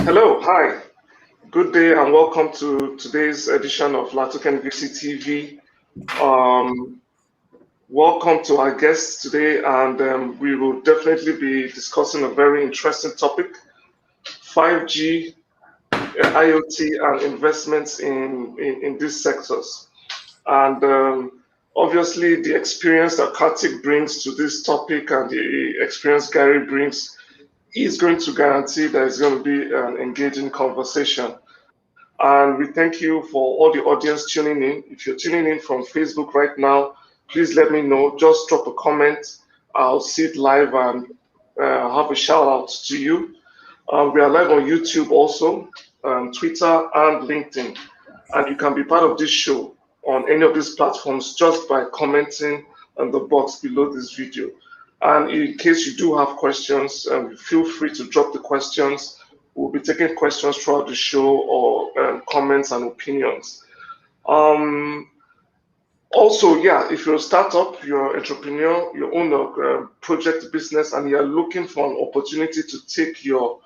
Hello, hi, good day, and welcome to today's edition of LaToken VCTV. Welcome to our guests today, and we will definitely be discussing a very interesting topic: 5G, IoT, and investments in these sectors. And obviously, the experience that Kartik brings to this topic and the experience Gary brings is going to guarantee that it's going to be an engaging conversation. And we thank you for all the audience tuning in. If you're tuning in from Facebook right now, please let me know. Just drop a comment. I'll see it live and have a shout out to you. We are live on YouTube also, Twitter and LinkedIn. And you can be part of this show on any of these platforms just by commenting on the box below this video. And in case you do have questions, feel free to drop the questions. We'll be taking questions throughout the show or comments and opinions. Also, yeah, if you're a startup, you're an entrepreneur, you own a project business, and you're looking for an opportunity to take your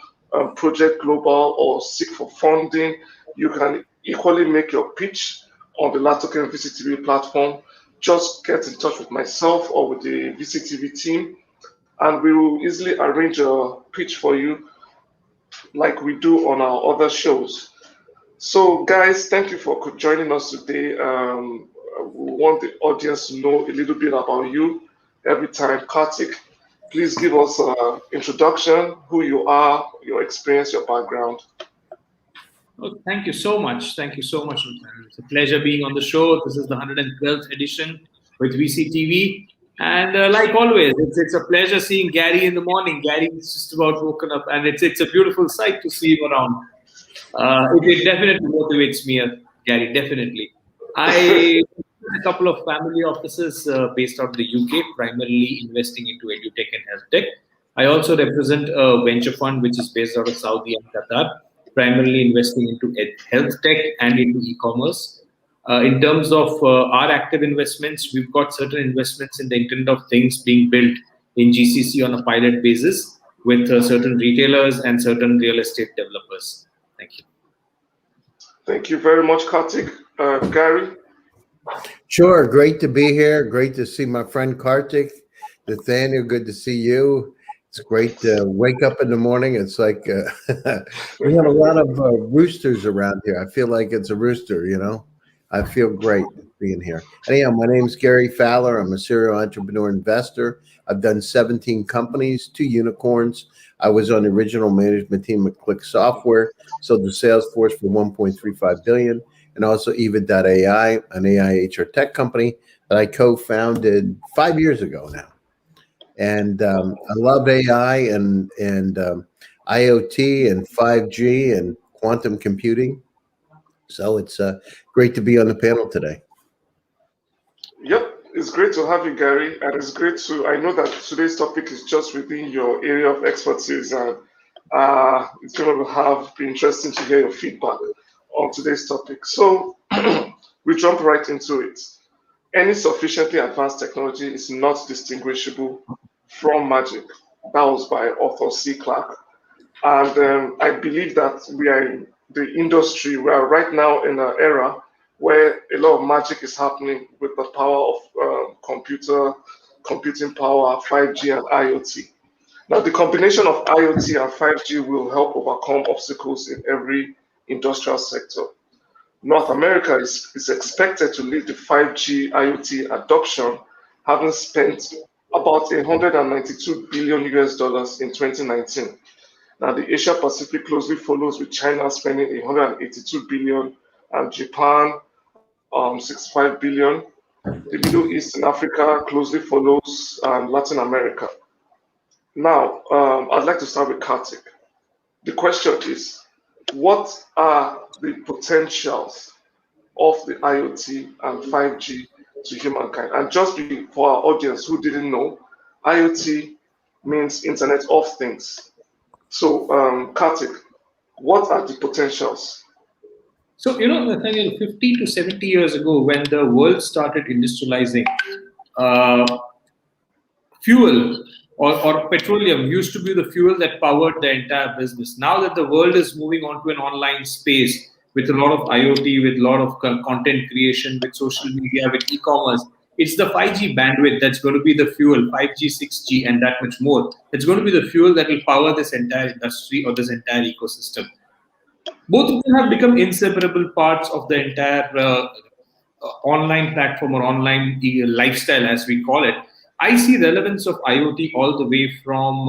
project global or seek for funding, you can equally make your pitch on the LaToken VCTV platform. Just get in touch with myself or with the VCTV team, and we will easily arrange a pitch for you like we do on our other shows. So, guys, thank you for joining us today. We want the audience to know a little bit about you every time. Kartik, please give us an introduction, who you are, your experience, your background. Oh, thank you so much. Thank you so much. It's a pleasure being on the show. This is the 112th edition with VCTV. And like always, it's a pleasure seeing Gary in the morning. Gary is just about woken up, and it's a beautiful sight to see him around. It definitely motivates me, Gary, definitely. I a couple of family offices based out of the UK, primarily investing into edutech and health tech. I also represent a venture fund which is based out of Saudi and Qatar, primarily investing into health tech and into e-commerce. In terms of our active investments, we've got certain investments in the Internet of Things being built in GCC on a pilot basis with certain retailers and certain real estate developers. Thank you. Thank you very much, Kartik. Gary? Sure, great to be here. Great to see my friend Kartik. Nathaniel, good to see you. It's great to wake up in the morning. It's like we have a lot of roosters around here. I feel like it's a rooster, you know. I feel great being here. Anyhow, my name's Gary Fowler. I'm a serial entrepreneur investor. I've done 17 companies, 2 unicorns. I was on the original management team at Click Software, sold to Salesforce for $1.35 billion, and also Yva.ai, an AI HR tech company that I co-founded 5 years ago now. And I love AI and IoT and 5G and quantum computing. So it's great to be on the panel today. Yep, it's great to have you, Gary, and it's great to. I know that today's topic is just within your area of expertise, and it's going to be interesting to hear your feedback on today's topic. So we jump right into it. Any sufficiently advanced technology is not distinguishable from magic. That was by author C. Clarke. And I believe that we are in the industry, we are right now in an era where a lot of magic is happening with the power of computing power, 5G and IoT. Now, the combination of IoT and 5G will help overcome obstacles in every industrial sector. North America is expected to lead the 5G IoT adoption, having spent about $192 billion in 2019. Now, the Asia Pacific closely follows, with China spending $182 billion and Japan 65 billion. The Middle East and Africa closely follows, and Latin America. Now, I'd like to start with Kartik. The question is, what are the potentials of the IoT and 5G to humankind? And just for our audience who didn't know, IoT means Internet of Things. So, Kartik, what are the potentials? So, Nathaniel, 50 to 70 years ago, when the world started industrializing, fuel or petroleum used to be the fuel that powered the entire business. Now that the world is moving on to an online space with a lot of IoT, with a lot of content creation, with social media, with e-commerce, it's the 5G bandwidth that's going to be the fuel, 5G, 6G, and that much more. It's going to be the fuel that will power this entire industry or this entire ecosystem. Both of them have become inseparable parts of the entire online platform or online lifestyle, as we call it. I see relevance of IoT all the way from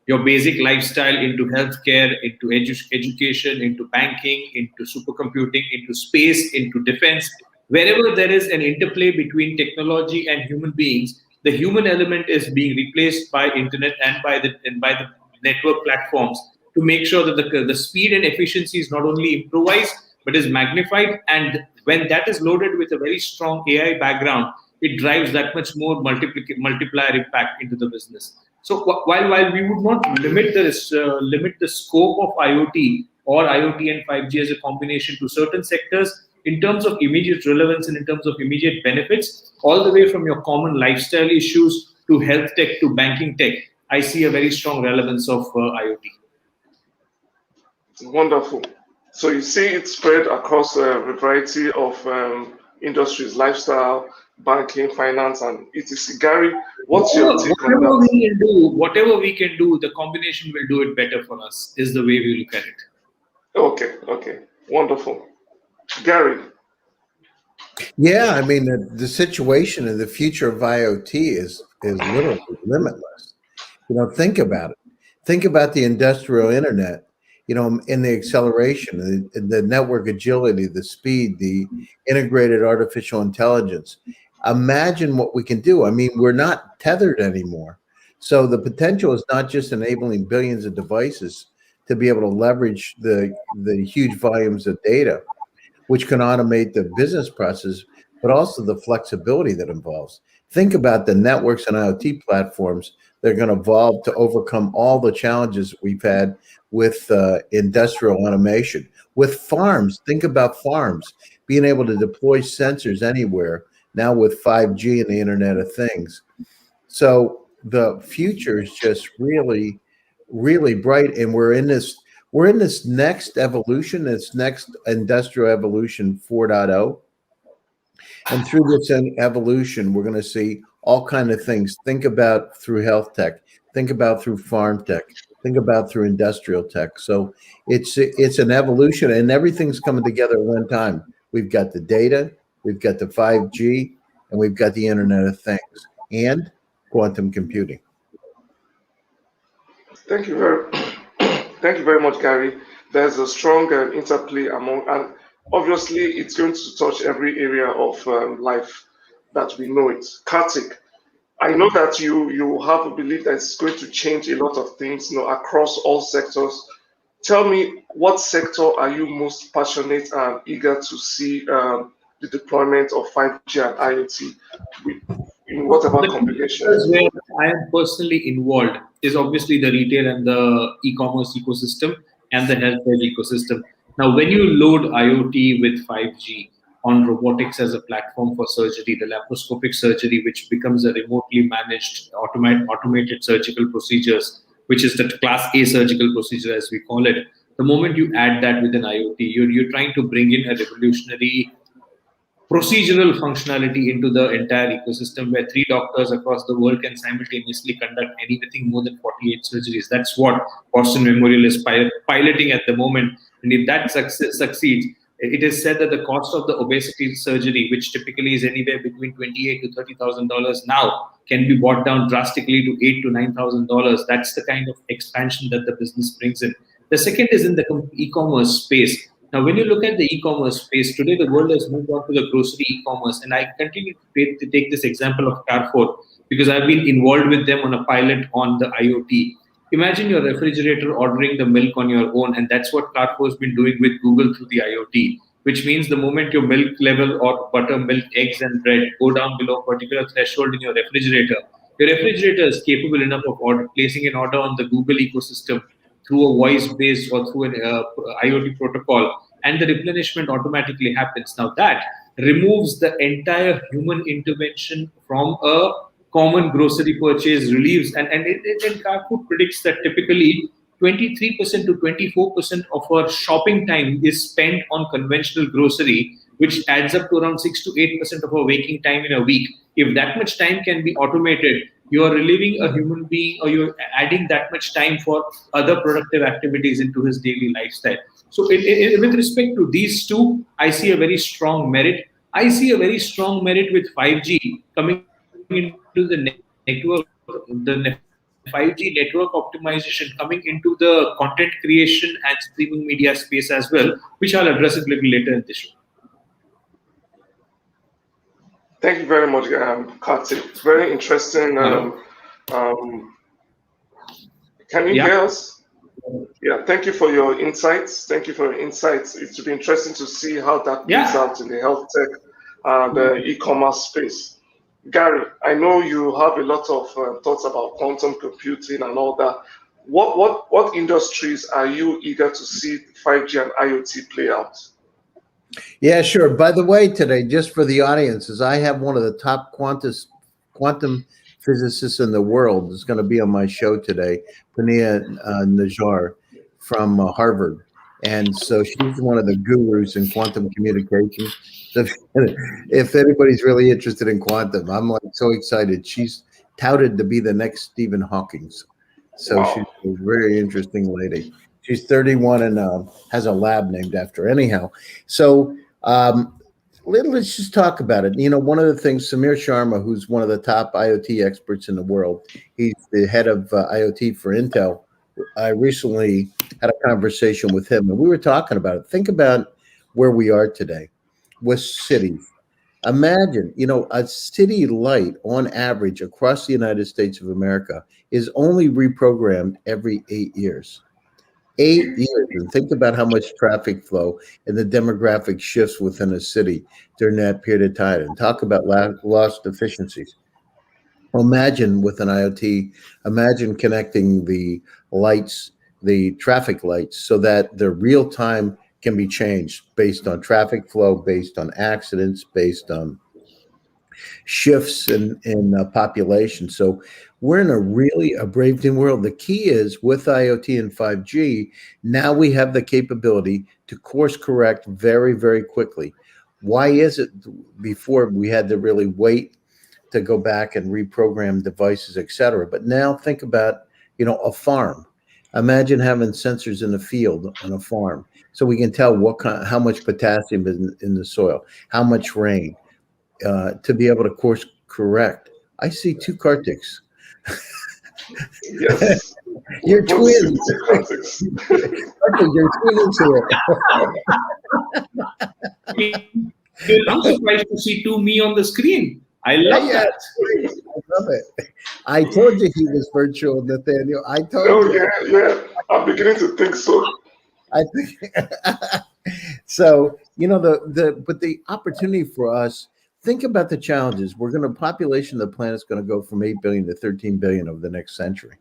your basic lifestyle into healthcare, into education, into banking, into supercomputing, into space, into defense. Wherever there is an interplay between technology and human beings, the human element is being replaced by internet and by the network platforms to make sure that the speed and efficiency is not only improvised but is magnified. And when that is loaded with a very strong AI background, it drives that much more multiplier impact into the business. So while we would not limit the scope of IoT or IoT and 5G as a combination to certain sectors, in terms of immediate relevance and in terms of immediate benefits, all the way from your common lifestyle issues to health tech to banking tech, I see a very strong relevance of IoT. Wonderful. So you see it spread across a variety of industries, lifestyle, banking, finance, and etc. Gary, what's your take on that? Whatever we can do, the combination will do it better for us, is the way we look at it. Okay. Wonderful. Gary. Yeah, I mean, the situation and the future of IoT is literally limitless. Think about it. Think about the industrial internet, in the acceleration, the network agility, the speed, the integrated artificial intelligence. Imagine what we can do. I mean, we're not tethered anymore. So the potential is not just enabling billions of devices to be able to leverage the huge volumes of data, which can automate the business process, but also the flexibility that involves. Think about the networks and IoT platforms that are going to evolve to overcome all the challenges we've had with industrial automation. With farms, think about farms being able to deploy sensors anywhere now with 5G and the Internet of Things. So the future is just really, really bright, and we're in this next evolution, this next industrial evolution 4.0. And through this evolution, we're going to see all kinds of things. Think about through health tech, think about through farm tech, think about through industrial tech. So it's an evolution, and everything's coming together at one time. We've got the data, we've got the 5G, and we've got the Internet of Things and quantum computing. Thank you very much, Gary. There's a strong interplay among, and obviously it's going to touch every area of life that we know it. Kartik, I know that you have a belief that it's going to change a lot of things, across all sectors. Tell me, what sector are you most passionate and eager to see the deployment of 5G and IoT in whatever combination? Where I am personally involved is obviously the retail and the e-commerce ecosystem and the healthcare ecosystem. Now, when you load IoT with 5G on robotics as a platform for surgery, the laparoscopic surgery, which becomes a remotely managed automated surgical procedures, which is the class A surgical procedure, as we call it. The moment you add that with an IoT, you're trying to bring in a revolutionary procedural functionality into the entire ecosystem, where 3 doctors across the world can simultaneously conduct anything more than 48 surgeries. That's what Boston Memorial is piloting at the moment. And if that succeeds, it is said that the cost of the obesity surgery, which typically is anywhere between $28,000 to $30,000 now, can be brought down drastically to $8,000 to $9,000. That's the kind of expansion that the business brings in. The second is in the e-commerce space. Now, when you look at the e-commerce space, today the world has moved on to the grocery e-commerce. And I continue to take this example of Carrefour because I've been involved with them on a pilot on the IoT. Imagine your refrigerator ordering the milk on your own, and that's what Carrefour has been doing with Google through the IoT, which means the moment your milk level or buttermilk, eggs, and bread go down below a particular threshold in your refrigerator is capable enough of placing an order on the Google ecosystem through a voice-based or through an IoT protocol, and the replenishment automatically happens. Now that removes the entire human intervention from a common grocery purchase relieves, and Carrefour predicts that typically 23% to 24% of our shopping time is spent on conventional grocery, which adds up to around 6 to 8% of our waking time in a week. If that much time can be automated, you are relieving a human being, or you're adding that much time for other productive activities into his daily lifestyle. So, with respect to these two, I see a very strong merit. I see a very strong merit with 5G coming into the network, the 5G network optimization coming into the content creation and streaming media space as well, which I'll address a little later in the show. Thank you very much, Kartik. Very interesting. Can you hear us? Yeah, thank you for your insights. Thank you for your insights. It will be interesting to see how that plays out in the health tech and the e-commerce space. Gary, I know you have a lot of thoughts about quantum computing and all that. What industries are you eager to see 5G and IoT play out? Yeah, sure. By the way, today, just for the audiences, I have one of the top quantum physicists in the world is going to be on my show today, Pania Najjar from Harvard. And so she's one of the gurus in quantum communication. So if anybody's really interested in quantum, I'm like so excited. She's touted to be the next Stephen Hawking. So she's a very interesting lady. She's 31 and has a lab named after her. Anyhow, so let's just talk about it. You know, one of the things, Samir Sharma, who's one of the top IoT experts in the world, he's the head of IoT for Intel. I recently had a conversation with him, and we were talking about it. Think about where we are today with cities. Imagine, you know, a city light on average across the United States of America is only reprogrammed every 8 years. 8 years, and think about how much traffic flow and the demographic shifts within a city during that period of time, and talk about lost efficiencies. Imagine with an IoT, imagine connecting the lights, the traffic lights, so that the real time can be changed based on traffic flow, based on accidents, based on shifts in population. So we're in a brave new world. The key is with IoT and 5G, now we have the capability to course correct very, very quickly. Why is it before we had to really wait to go back and reprogram devices, et cetera? But now think about, you know, a farm. Imagine having sensors in the field on a farm, so we can tell how much potassium is in the soil, how much rain, to be able to course correct. I see two Kartiks. Yes. You're twins. You're twins here. I'm surprised to see two me on the screen. I love that. I love it. I told you he was virtual, Nathaniel. I told you. Yeah. I'm beginning to think so. I think so. You know, but the opportunity for us. Think about the challenges. Population of the planet is going to go from 8 billion to 13 billion over the next century.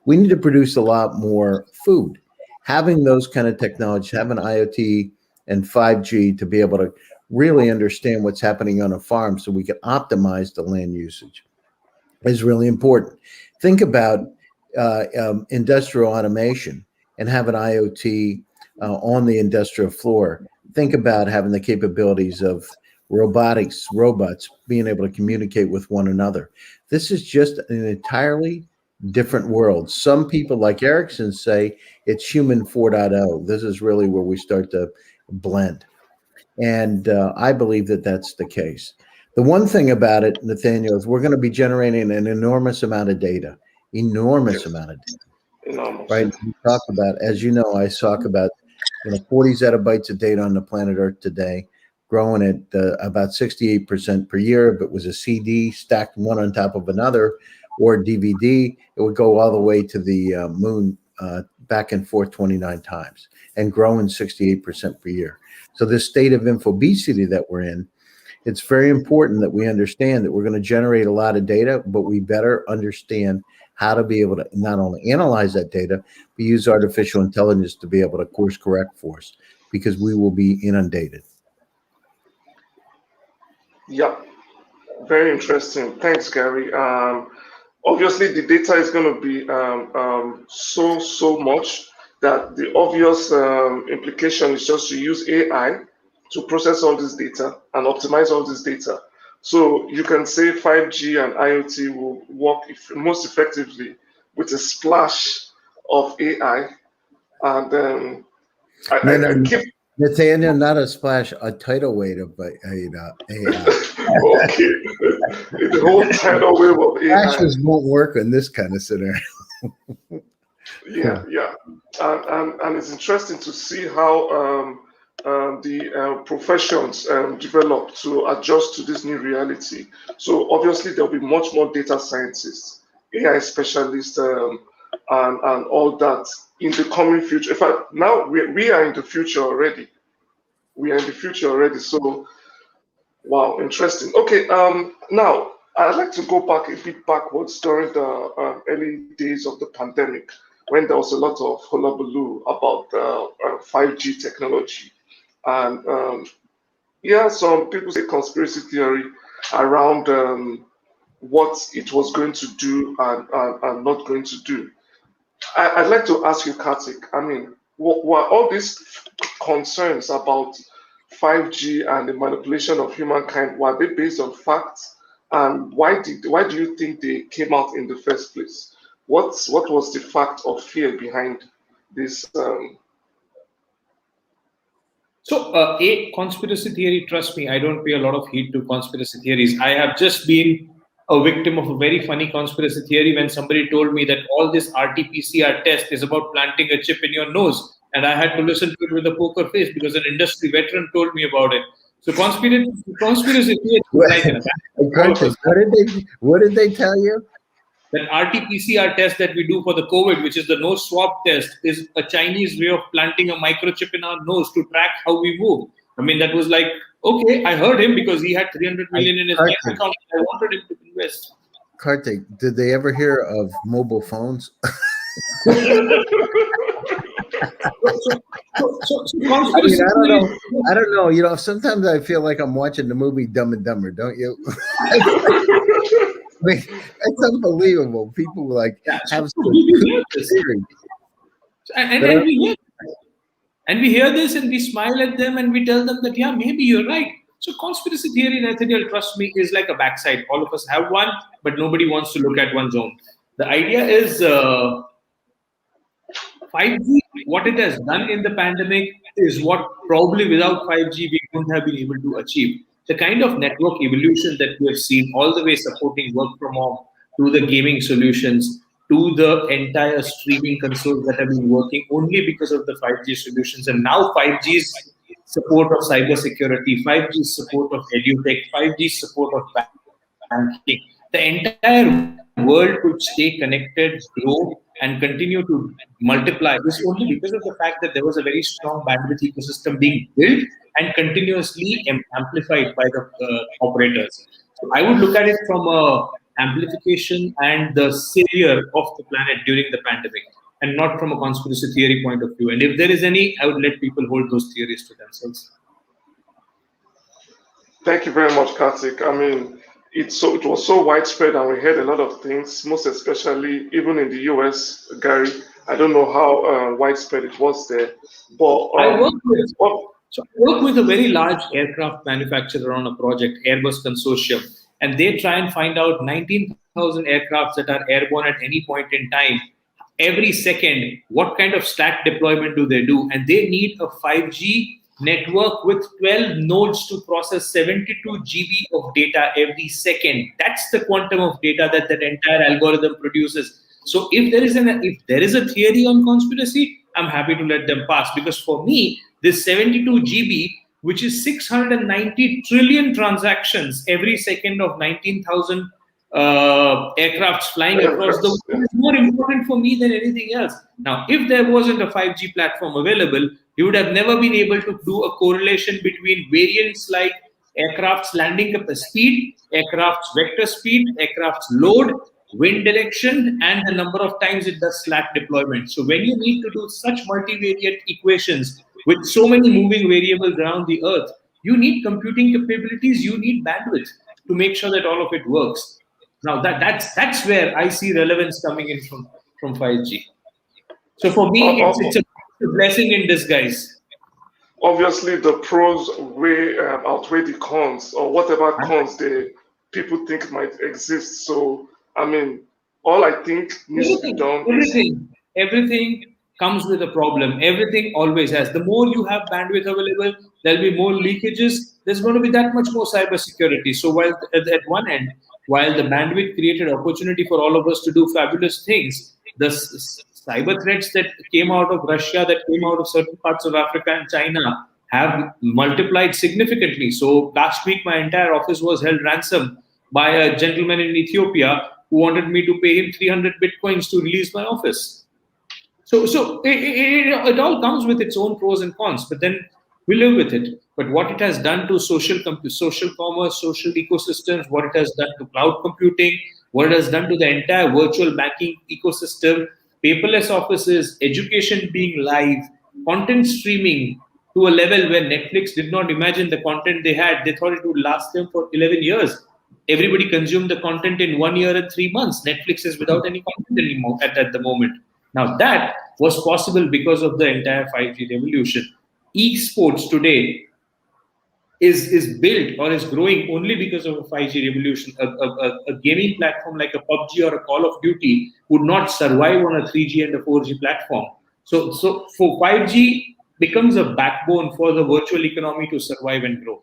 We need to produce a lot more food. Having those kind of technologies, having IoT and 5G to be able to really understand what's happening on a farm so we can optimize the land usage is really important. Think about industrial automation and have an IoT on the industrial floor. Think about having the capabilities of robots being able to communicate with one another. This is just an entirely different world. Some people like Ericsson say it's human 4.0. This is really where we start to blend. And I believe that that's the case. The one thing about it, Nathaniel, is we're going to be generating an enormous amount of data, enormous amount of data, right? We talk about, as you know, I talk about, 40 zettabytes of data on the planet Earth today, growing at about 68% per year. If it was a CD stacked one on top of another, or DVD, it would go all the way to the moon back and forth 29 times, and growing 68% per year. So this state of infobesity that we're in, it's very important that we understand that we're going to generate a lot of data, but we better understand how to be able to not only analyze that data, but use artificial intelligence to be able to course correct for us, because we will be inundated. Yep. Very interesting. Thanks, Gary. Obviously, the data is going to be so much that the obvious implication is just to use AI to process all this data and optimize all this data. So you can say 5G and IoT will work most effectively with a splash of AI. And I keep Nathaniel, not a splash, a tidal wave of AI. okay, the whole tidal wave of AI. Splashes won't work in this kind of scenario. Yeah. And it's interesting to see how the professions develop to adjust to this new reality. So obviously there'll be much more data scientists, AI specialists, and all that in the coming future. In fact, now we are in the future already. We are in the future already. So wow, interesting. Okay, now I'd like to go back a bit backwards during the early days of the pandemic, when there was a lot of hullabaloo about 5G technology. And some people say conspiracy theory around what it was going to do and not going to do. I'd like to ask you, Kartik, I mean, were all these concerns about 5G and the manipulation of humankind, were they based on facts? And why do you think they came out in the first place? What was the fact or fear behind this? So, a conspiracy theory, trust me, I don't pay a lot of heed to conspiracy theories. I have just been a victim of a very funny conspiracy theory when somebody told me that all this RT-PCR test is about planting a chip in your nose. And I had to listen to it with a poker face because an industry veteran told me about it. So conspiracy theory is like what did they tell you? That RT-PCR test that we do for the COVID, which is the nose swab test, is a Chinese way of planting a microchip in our nose to track how we move. I mean, that was like, okay, I heard him because he had 300 million in his bank account. I wanted him to invest. Kartik, did they ever hear of mobile phones? I don't know. You know, sometimes I feel like I'm watching the movie Dumb and Dumber, don't you? I mean, it's unbelievable. People like have some theory. And we hear this and we smile at them and we tell them that, yeah, maybe you're right. So conspiracy theory, Nathaniel, trust me, is like a backside. All of us have one, but nobody wants to look at one's own. The idea is 5G, what it has done in the pandemic is what probably without 5G we wouldn't have been able to achieve. The kind of network evolution that we have seen, all the way supporting work from home, to the gaming solutions, to the entire streaming consoles that have been working only because of the 5G solutions. And now 5G's support of cybersecurity, 5G's support of edutech, 5G's support of banking. The entire world could stay connected, grow, and continue to multiply. This only because of the fact that there was a very strong bandwidth ecosystem being built and continuously amplified by the operators. So I would look at it from a amplification and the savior of the planet during the pandemic, and not from a conspiracy theory point of view. And if there is any, I would let people hold those theories to themselves. Thank you very much, Kartik. I mean, it was so widespread, and we heard a lot of things, most especially even in the US, Gary. I don't know how widespread it was there, but I work with a very large aircraft manufacturer on a project, Airbus Consortium, and they try and find out 19,000 aircrafts that are airborne at any point in time. Every second, what kind of stack deployment do they do? And they need a 5G network with 12 nodes to process 72 GB of data every second. That's the quantum of data that entire algorithm produces. So if there is a theory on conspiracy, I'm happy to let them pass, because for me, this 72 GB, which is 690 trillion transactions every second of 19,000 aircrafts flying across the world, is more important for me than anything else. Now, if there wasn't a 5G platform available, you would have never been able to do a correlation between variants like aircraft's landing speed, aircraft's vector speed, aircraft's load, wind direction, and the number of times it does slack deployment. So when you need to do such multivariate equations with so many moving variables around the earth, you need computing capabilities, you need bandwidth. to make sure that all of it works. Now that's where I see relevance coming in from 5G. So for me, it's a blessing in disguise. Obviously, the pros outweigh the cons, or whatever cons people think might exist. So, I mean, all I think needs to be done Everything comes with a problem. Everything always has. The more you have bandwidth available, there'll be more leakages. There's going to be that much more cybersecurity. So while at one end, while the bandwidth created opportunity for all of us to do fabulous things, the cyber threats that came out of Russia, that came out of certain parts of Africa and China, have multiplied significantly. So last week, my entire office was held ransom by a gentleman in Ethiopia who wanted me to pay him 300 bitcoins to release my office. So it all comes with its own pros and cons, but then we live with it. But what it has done to social commerce, social ecosystems, what it has done to cloud computing, what it has done to the entire virtual banking ecosystem, paperless offices, education being live, content streaming to a level where Netflix did not imagine the content they had. They thought it would last them for 11 years. Everybody consumed the content in 1 year and 3 months. Netflix is without any content anymore at the moment. Now that was possible because of the entire 5G revolution. Esports today is built or is growing only because of a 5G revolution. A gaming platform like a PUBG or a Call of Duty would not survive on a 3G and a 4G platform. So for 5G becomes a backbone for the virtual economy to survive and grow.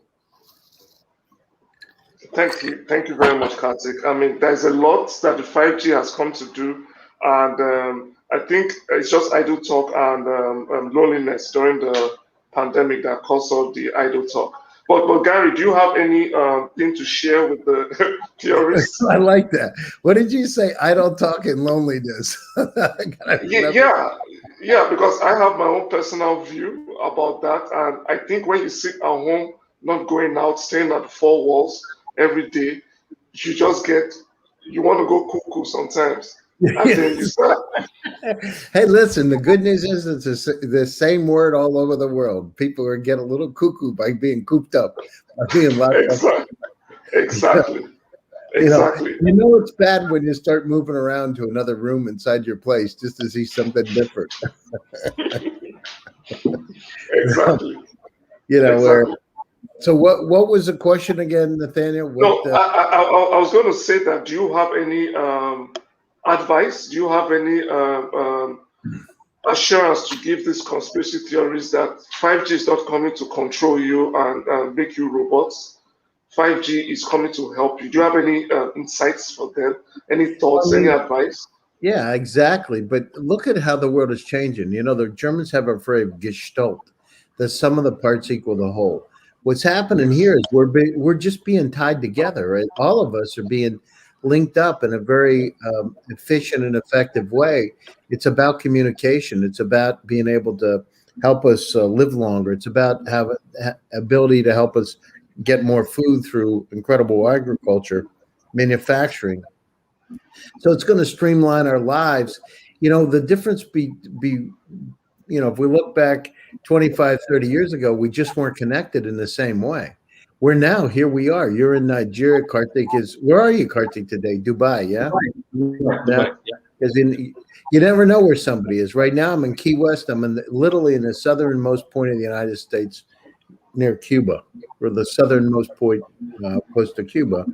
Thank you very much, Karthik. I mean, there's a lot that the 5G has come to do, and I think it's just idle talk and loneliness during the pandemic that caused all the idle talk. But Gary, do you have any thing to share with the theorists? I like that. What did you say? Idle talk and loneliness. Yeah, because I have my own personal view about that, and I think when you sit at home, not going out, staying at the four walls every day, you want to go cuckoo sometimes. Hey, listen, the good news is it's the same word all over the world. People are getting a little cuckoo by being cooped up, by being locked up. Exactly. You know it's bad when you start moving around to another room inside your place just to see something different. Exactly. So what was the question again, Nathaniel? I was going to say that, do you have any advice? Do you have any assurance to give these conspiracy theories that 5G is not coming to control you and make you robots? 5G is coming to help you. Do you have any insights for them? Any thoughts, any advice? Yeah, exactly. But look at how the world is changing. The Germans have a phrase, Gestalt, the sum of the parts equal the whole. What's happening here is we're just being tied together, right? All of us are being linked up in a very efficient and effective way. It's about communication. It's about being able to help us live longer. It's about having ability to help us get more food through incredible agriculture, manufacturing. So it's going to streamline our lives. The difference if we look back 25, 30 years ago, we just weren't connected in the same way. We're now, here we are. You're in Nigeria. Karthik where are you, Karthik, today? Dubai, yeah? Dubai, yeah. Because you never know where somebody is. Right now, I'm in Key West. I'm literally in the southernmost point of the United States, near Cuba, or the southernmost point close to Cuba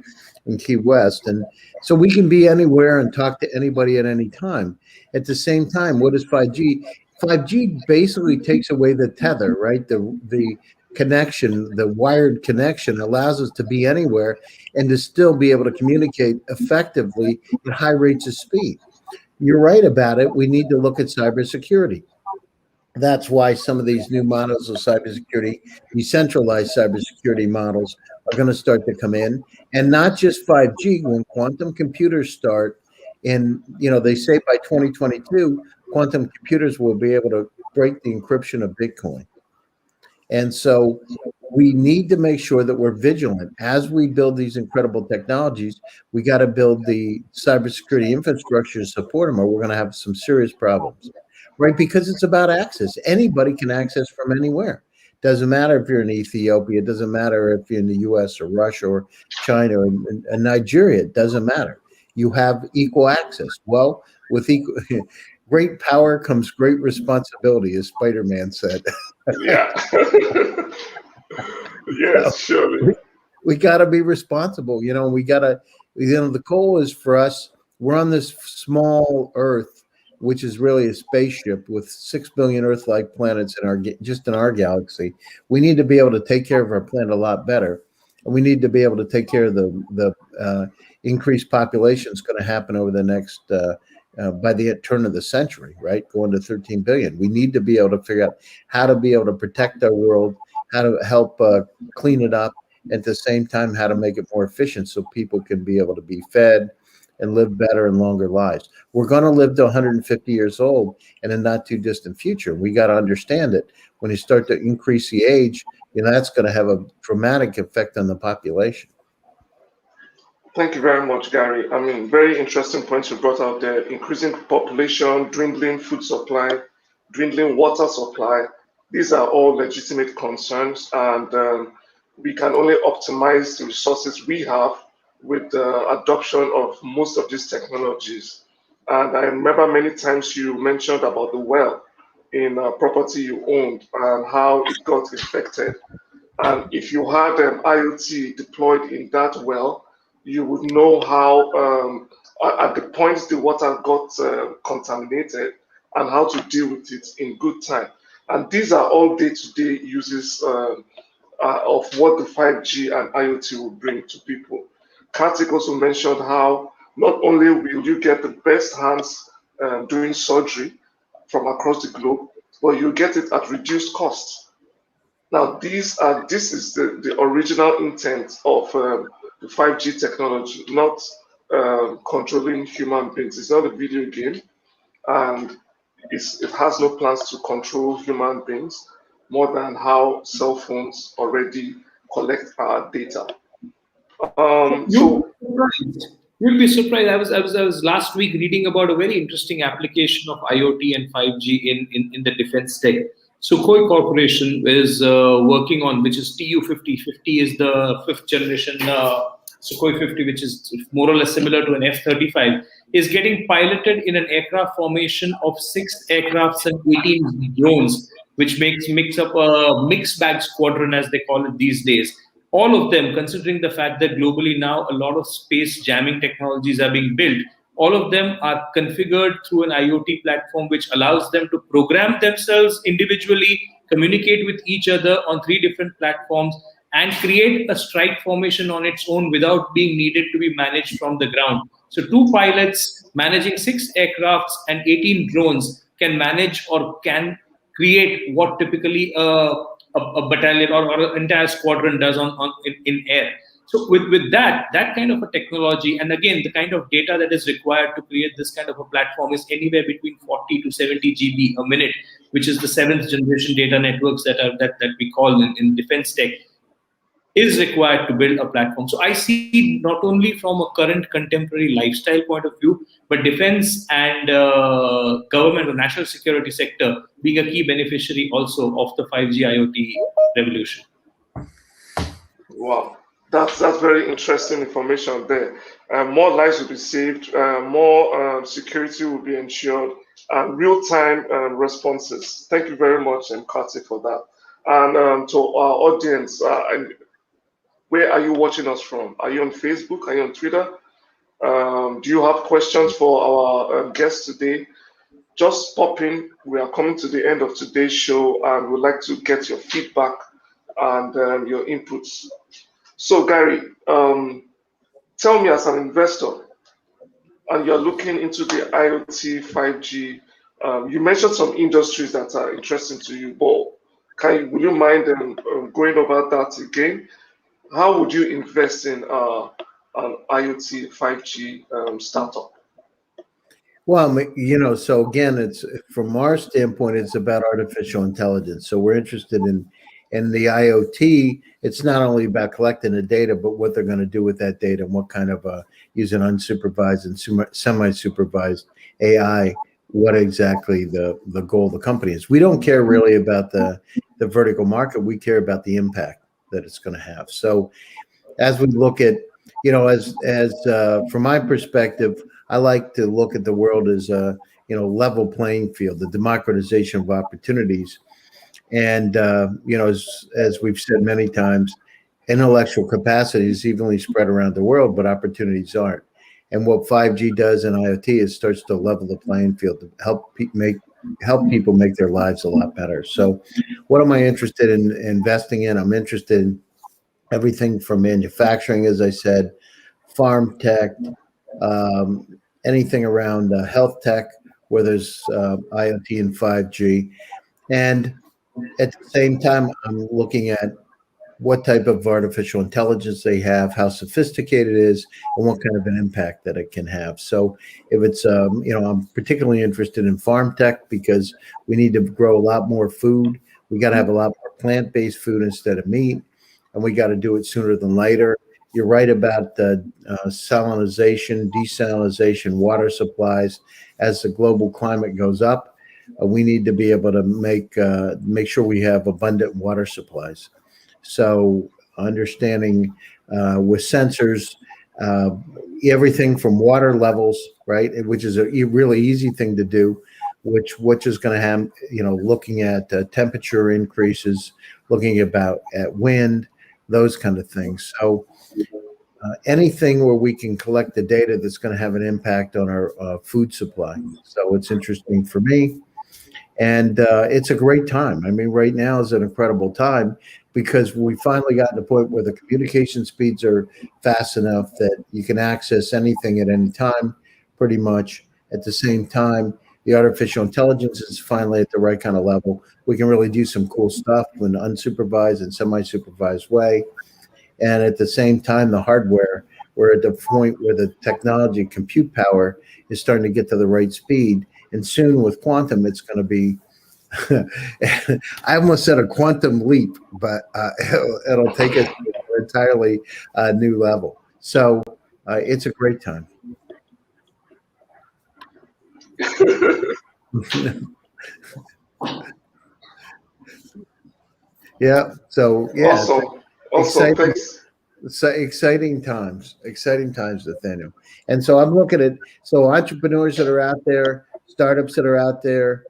in Key West. And so we can be anywhere and talk to anybody at any time. At the same time, what is 5G? 5G basically takes away the tether, right? The connection, the wired connection allows us to be anywhere and to still be able to communicate effectively at high rates of speed. You're right about it. We need to look at cybersecurity. That's why some of these new models of cybersecurity, decentralized cybersecurity models, are going to start to come in. And not just 5G, when quantum computers start, and they say by 2022, quantum computers will be able to break the encryption of Bitcoin. And so we need to make sure that we're vigilant. As we build these incredible technologies, we got to build the cybersecurity infrastructure to support them, or we're going to have some serious problems, right? Because it's about access. Anybody can access from anywhere. Doesn't matter if you're in Ethiopia. It doesn't matter if you're in the U.S. or Russia or China or Nigeria. It doesn't matter. You have equal access. Well, with equal, great power comes great responsibility, as Spider-Man said. Yeah. Yes, surely. We got to be responsible. We got to, the goal is for us, we're on this small Earth, which is really a spaceship with 6 billion Earth-like planets just in our galaxy. We need to be able to take care of our planet a lot better. And we need to be able to take care of the increased population that's going to happen over the next, by the turn of the century, right? Going to 13 billion. We need to be able to figure out how to be able to protect our world, how to help clean it up, at the same time, how to make it more efficient so people can be able to be fed and live better and longer lives. We're going to live to 150 years old in a not too distant future. We got to understand it. When you start to increase the age, that's going to have a dramatic effect on the population. Thank you very much, Gary. I mean, very interesting points you brought out there. Increasing population, dwindling food supply, dwindling water supply. These are all legitimate concerns, and we can only optimize the resources we have with the adoption of most of these technologies. And I remember many times you mentioned about the well in a property you owned and how it got infected. And if you had an IoT deployed in that well, you would know how at the point the water got contaminated and how to deal with it in good time. And these are all day-to-day uses of what the 5G and IoT will bring to people. Kartik also mentioned how not only will you get the best hands doing surgery from across the globe, but you get it at reduced cost. Now, this is the original intent of the 5G technology, not controlling human beings. It's not a video game, and it has no plans to control human beings more than how cell phones already collect our data. You'll be surprised. I was last week reading about a very interesting application of IoT and 5G in the defense tech. Sukhoi Corporation is working on, which is Tu-50. 50 is the fifth generation Sukhoi 50, which is more or less similar to an F-35, is getting piloted in an aircraft formation of 6 aircrafts and 18 drones, which makes up a mixed bag squadron, as they call it these days. All of them, considering the fact that globally now a lot of space jamming technologies are being built, all of them are configured through an IoT platform, which allows them to program themselves individually, communicate with each other on 3 different platforms, and create a strike formation on its own without being needed to be managed from the ground. So 2 pilots managing 6 aircrafts and 18 drones can manage or can create what typically a battalion or an entire squadron does in air. So with that kind of a technology, and again, the kind of data that is required to create this kind of a platform is anywhere between 40 to 70 GB a minute, which is the 7th generation data networks that we call in defense tech, is required to build a platform. So I see not only from a current contemporary lifestyle point of view, but defense and government or national security sector being a key beneficiary also of the 5G IoT revolution. Wow, that's very interesting information there. More lives will be saved, more security will be ensured, and real-time responses. Thank you very much, Kartik, for that. And to our audience, where are you watching us from? Are you on Facebook? Are you on Twitter? Do you have questions for our guests today? Just pop in. We are coming to the end of today's show, and we'd like to get your feedback and your inputs. So, Gary, tell me, as an investor, and you're looking into the IoT, 5G, you mentioned some industries that are interesting to you, but would you mind going over that again? How would you invest in an IoT 5G startup? Well, so again, it's from our standpoint, it's about artificial intelligence. So we're interested in the IoT. It's not only about collecting the data, but what they're going to do with that data and what kind of using unsupervised and semi-supervised AI what exactly the goal of the company is. We don't care really about the vertical market. We care about the impact that it's going to have. So as we look at, as from my perspective, I like to look at the world as a level playing field, the democratization of opportunities. And as we've said many times, intellectual capacity is evenly spread around the world, but opportunities aren't. And what 5G does in IoT is starts to level the playing field to help people make their lives a lot better. So what am I interested in investing in? I'm interested in everything from manufacturing, as I said, farm tech, anything around health tech, where there's IoT and 5G. And at the same time, I'm looking at what type of artificial intelligence they have, how sophisticated it is, and what kind of an impact that it can have. So if it's, I'm particularly interested in farm tech because we need to grow a lot more food. We got to have a lot more plant-based food instead of meat, and we got to do it sooner than later. You're right about salinization, desalinization, water supplies. As the global climate goes up, we need to be able to make sure we have abundant water supplies. So understanding with sensors, everything from water levels, right, which is a really easy thing to do, which is going to have, looking at temperature increases, looking at wind, those kind of things. So anything where we can collect the data that's going to have an impact on our food supply. So it's interesting for me. And it's a great time. I mean, right now is an incredible time because we finally got to the point where the communication speeds are fast enough that you can access anything at any time, pretty much. At the same time, the artificial intelligence is finally at the right kind of level. We can really do some cool stuff in an unsupervised and semi-supervised way. And at the same time, the hardware, we're at the point where the technology, compute power, is starting to get to the right speed. And soon with quantum, it's going to be, I almost said a quantum leap, but it'll take us to an entirely new level. So it's a great time. Yeah. So yeah. Awesome. Thanks. Exciting times, Nathaniel. And so I'm looking at entrepreneurs that are out there, startups that are out there.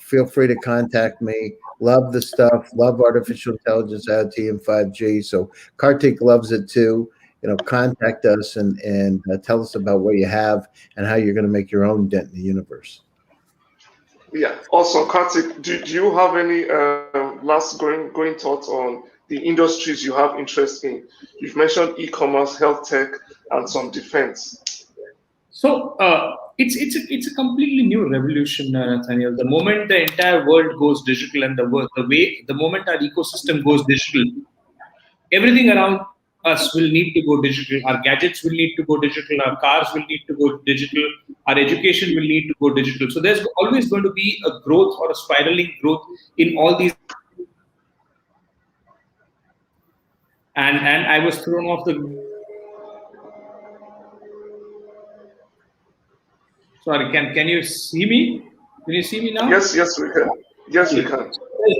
Feel free to contact me. Love the stuff. Love artificial intelligence, IoT, and 5G. So Kartik loves it too. Contact us and tell us about what you have and how you're going to make your own dent in the universe. Yeah, awesome. Kartik, do you have any last going thoughts on the industries you have interest in? You've mentioned e-commerce, health tech, and some defense. So it's a completely new revolution, Nathaniel. The moment the entire world goes digital and the moment our ecosystem goes digital, everything around us will need to go digital. Our gadgets will need to go digital. Our cars will need to go digital. Our education will need to go digital. So there's always going to be a growth or a spiraling growth in all these. And I was thrown off the. Sorry, can you see me? Can you see me now? Yes, we can. Yes, we can.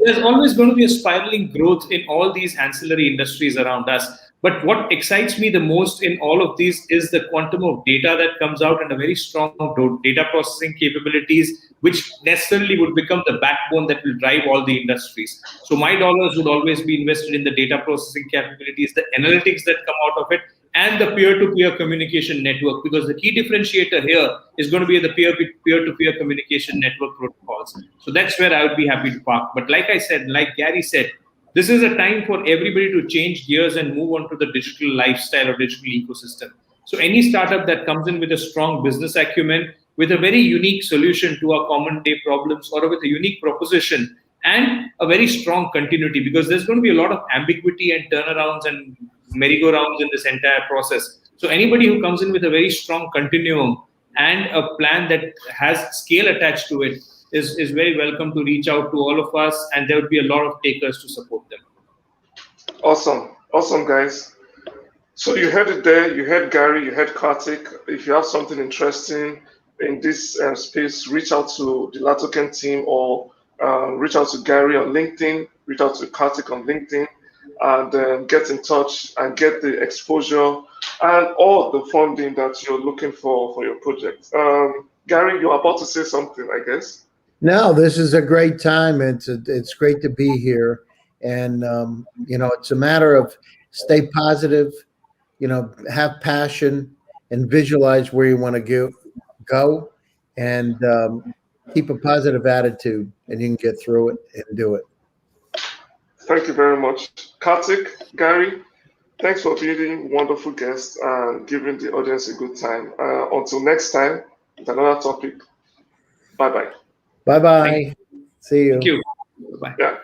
There's always going to be a spiraling growth in all these ancillary industries around us. But what excites me the most in all of these is the quantum of data that comes out and a very strong data processing capabilities, which necessarily would become the backbone that will drive all the industries. So my dollars would always be invested in the data processing capabilities, the analytics that come out of it, and the peer-to-peer communication network, because the key differentiator here is going to be the peer-to-peer communication network protocols. So that's where I would be happy to park. But like I said, like Gary said, this is a time for everybody to change gears and move on to the digital lifestyle or digital ecosystem. So any startup that comes in with a strong business acumen, with a very unique solution to our common day problems, or with a unique proposition and a very strong continuity, because there's going to be a lot of ambiguity and turnarounds and merry-go-rounds in this entire process. So anybody who comes in with a very strong continuum and a plan that has scale attached to it is very welcome to reach out to all of us, and there would be a lot of takers to support them. Awesome, guys. So you heard it there. You heard Gary. You heard Kartik. If you have something interesting, in this space, reach out to the LaToken team or reach out to Gary on LinkedIn, reach out to Kartik on LinkedIn, and get in touch and get the exposure and all the funding that you're looking for your project. Gary, you're about to say something, I guess. No, this is a great time. It's great to be here, and it's a matter of stay positive, have passion, and visualize where you want to go, and keep a positive attitude, and you can get through it and do it. Thank you very much, Kartik, Gary. Thanks for being wonderful guests and giving the audience a good time. Until next time, with another topic. Bye-bye. Bye-bye. See you. Thank you. Bye. Yeah.